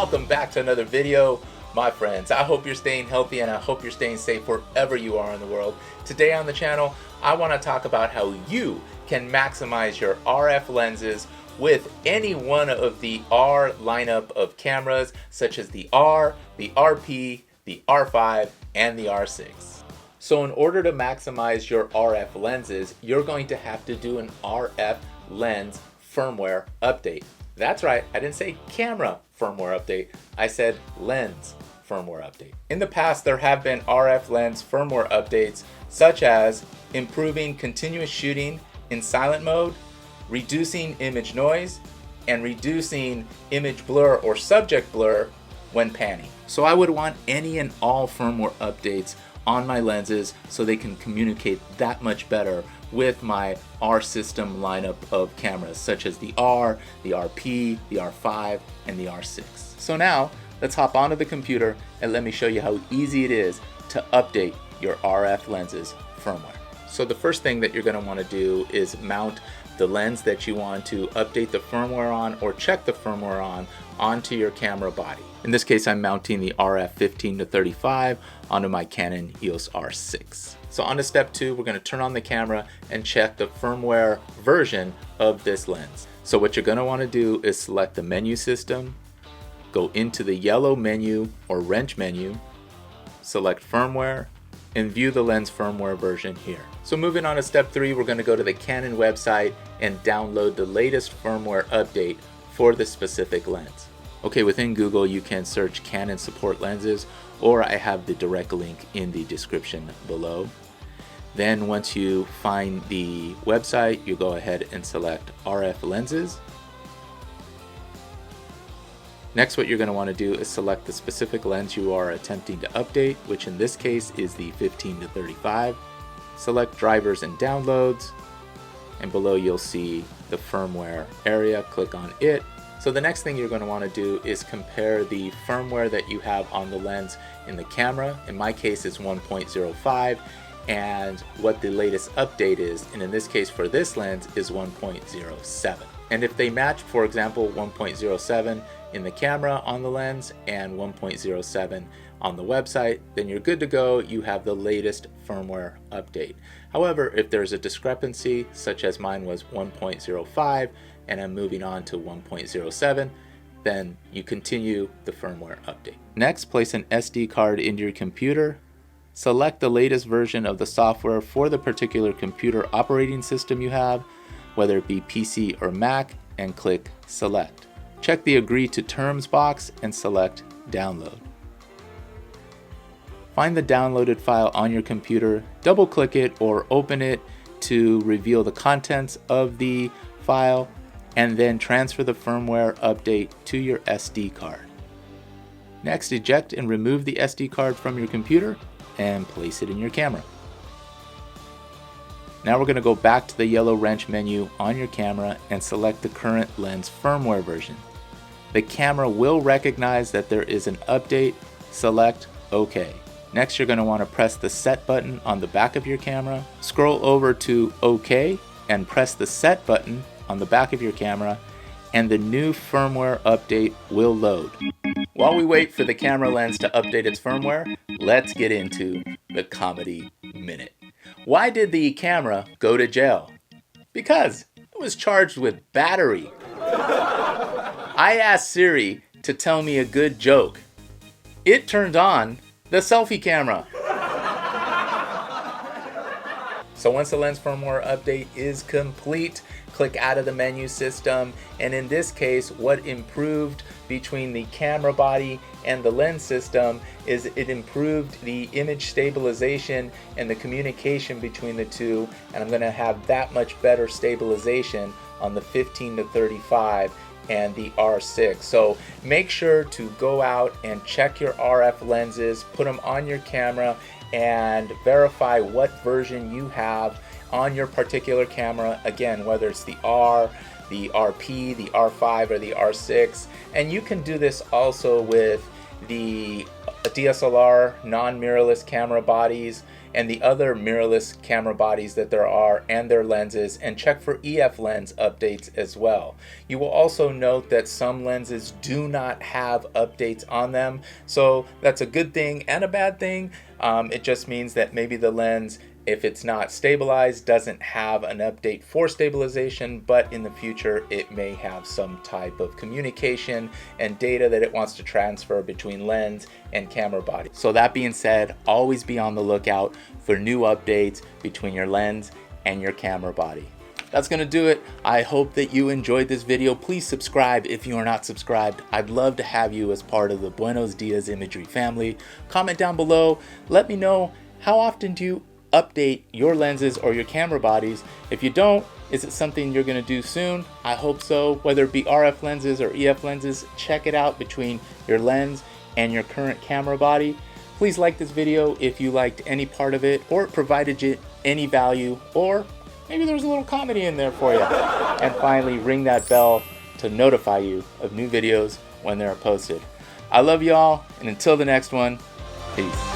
welcome back to another video, my friends. I hope you're staying healthy and I hope you're staying safe wherever you are in the world. Today on the channel, I want to talk about how you can maximize your RF lenses with any one of the R lineup of cameras, such as the R, the RP, the R5, and the R6. So in order to maximize your RF lenses, you're going to have to do an RF lens firmware update. That's right, I didn't say camera firmware update, I said lens firmware update. In the past, there have been RF lens firmware updates, such as improving continuous shooting in silent mode, reducing image noise, and reducing image blur or subject blur when panning. So I would want any and all firmware updates on my lenses so they can communicate that much better with my R system lineup of cameras, such as the R, the RP, the R5, and the R6. So now let's hop onto the computer and let me show you how easy it is to update your RF lenses firmware. So the first thing that you're going to want to do is mount the lens that you want to update the firmware on or check the firmware on onto your camera body. In this case, I'm mounting the RF 15 to 35 onto my Canon EOS R6. So on to step 2, we're going to turn on the camera and check the firmware version of this lens. So what you're going to want to do is select the menu system, go into the yellow menu or wrench menu, select firmware, and view the lens firmware version here. So moving on to step 3, we're going to go to the Canon website and download the latest firmware update for the specific lens. Okay, within Google you can search Canon support lenses, or I have the direct link in the description below. Then once you find the website, you go ahead and select RF lenses. Next, what you're going to want to do is select the specific lens you are attempting to update, which in this case is the 15 to 35. Select drivers and downloads, and below you'll see the firmware area. Click on it. So the next thing you're going to want to do is compare the firmware that you have on the lens in the camera. In my case, it's 1.05, and what the latest update is, and in this case for this lens, is 1.07. And if they match, for example, 1.07 in the camera on the lens and 1.07 on the website, then you're good to go. You have the latest firmware update. However, if there's a discrepancy, such as mine was 1.05 and I'm moving on to 1.07, then you continue the firmware update. Next, place an SD card into your computer. Select the latest version of the software for the particular computer operating system you have, whether it be PC or Mac, and click Select. Check the Agree to Terms box and select Download. Find the downloaded file on your computer, double click it or open it to reveal the contents of the file, and then transfer the firmware update to your SD card. Next, eject and remove the SD card from your computer and place it in your camera. Now we're going to go back to the yellow wrench menu on your camera and select the current lens firmware version. The camera will recognize that there is an update. Select OK. Next, you're going to want to press the set button on the back of your camera. Scroll over to OK and press the set button on the back of your camera, and the new firmware update will load. While we wait for the camera lens to update its firmware, let's get into the comedy minute. Why did the camera go to jail? Because it was charged with battery. I asked Siri to tell me a good joke. It turned on the selfie camera. So once the lens firmware update is complete, click out of the menu system, and in this case, what improved between the camera body and the lens system is it improved the image stabilization and the communication between the two, and I'm going to have that much better stabilization on the 15 to 35 and the R6. So make sure to go out and check your RF lenses, put them on your camera, and verify what version you have on your particular camera. Again, whether it's the R, the RP, the R5, or the R6. And you can do this also with the DSLR non-mirrorless camera bodies and the other mirrorless camera bodies that there are and their lenses, and check for EF lens updates as well. You will also note that some lenses do not have updates on them, so that's a good thing and a bad thing. It just means that maybe the lens, if it's not stabilized, doesn't have an update for stabilization, but in the future it may have some type of communication and data that it wants to transfer between lens and camera body. So that being said, always be on the lookout for new updates between your lens and your camera body. That's gonna do it. I hope that you enjoyed this video. Please subscribe if you are not subscribed. I'd love to have you as part of the Buenos Dias Imagery family. Comment down below. Let me know, how often do you update your lenses or your camera bodies? If you don't, is it something you're gonna do soon? I hope so. Whether it be RF lenses or EF lenses, check it out between your lens and your current camera body. Please like this video if you liked any part of it, or it provided you any value, or maybe there's a little comedy in there for you. And finally, ring that bell to notify you of new videos when they're posted. I love y'all, and until the next one, peace.